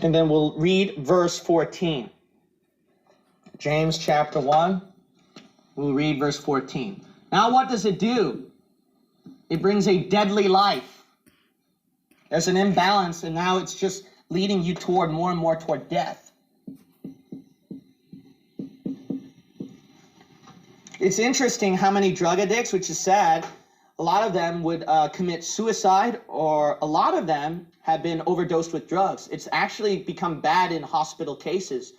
And then we'll read verse 14. James chapter 1, we'll read verse 14. Now what does it do? It brings a deadly life. There's an imbalance, and now it's just leading you toward more and more toward death. It's interesting how many drug addicts, which is sad, a lot of them would commit suicide, or a lot of them have been overdosed with drugs. It's actually become bad in hospital cases.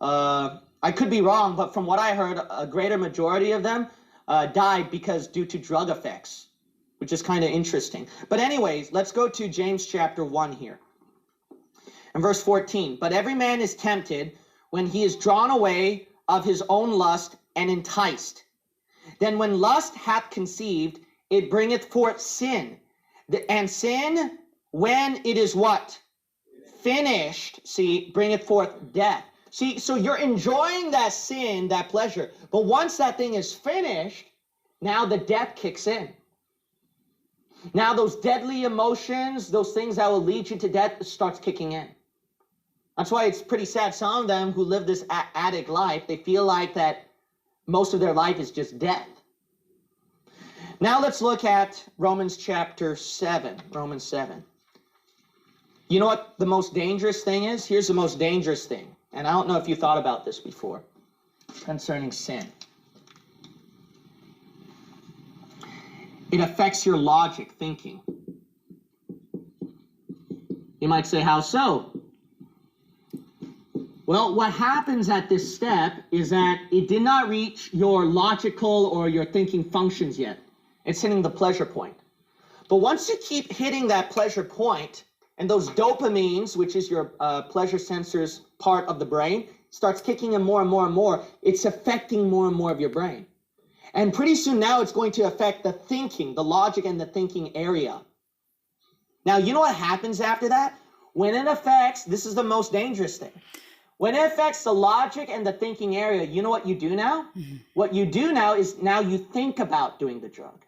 I could be wrong, but from what I heard, a greater majority of them died due to drug effects, which is kind of interesting. But anyways, let's go to James chapter 1 here. And verse 14, but every man is tempted when he is drawn away of his own lust and enticed. Then when lust hath conceived, it bringeth forth sin. And sin, when it is what? Finished, see, bringeth forth death. See, so you're enjoying that sin, that pleasure. But once that thing is finished, now the death kicks in. Now those deadly emotions, those things that will lead you to death, starts kicking in. That's why it's pretty sad. Some of them who live this addict life, they feel like that most of their life is just death. Now let's look at Romans chapter 7. Romans 7. You know what the most dangerous thing is? Here's the most dangerous thing. And I don't know if you thought about this before concerning sin. It affects your logic thinking. You might say, how so? Well, what happens at this step is that it did not reach your logical or your thinking functions yet. It's hitting the pleasure point. But once you keep hitting that pleasure point, and those dopamines, which is your pleasure sensors part of the brain, starts kicking in more and more and more, it's affecting more and more of your brain. And pretty soon now it's going to affect the thinking, the logic and the thinking area. Now, you know what happens after that? When it affects, this is the most dangerous thing. When it affects the logic and the thinking area, you know what you do now? What you do now is now you think about doing the drug.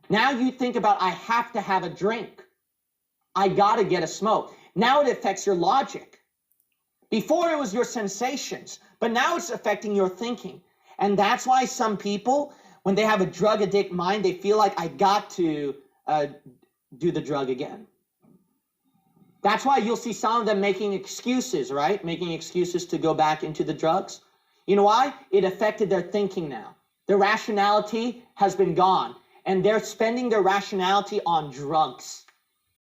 Now you think about, I have to have a drink. I got to get a smoke. Now it affects your logic. Before it was your sensations, but now it's affecting your thinking. And that's why some people, when they have a drug addict mind, they feel like I got to do the drug again. That's why you'll see some of them making excuses, right? Making excuses to go back into the drugs. You know why? It affected their thinking now. Their rationality has been gone, and they're spending their rationality on drugs.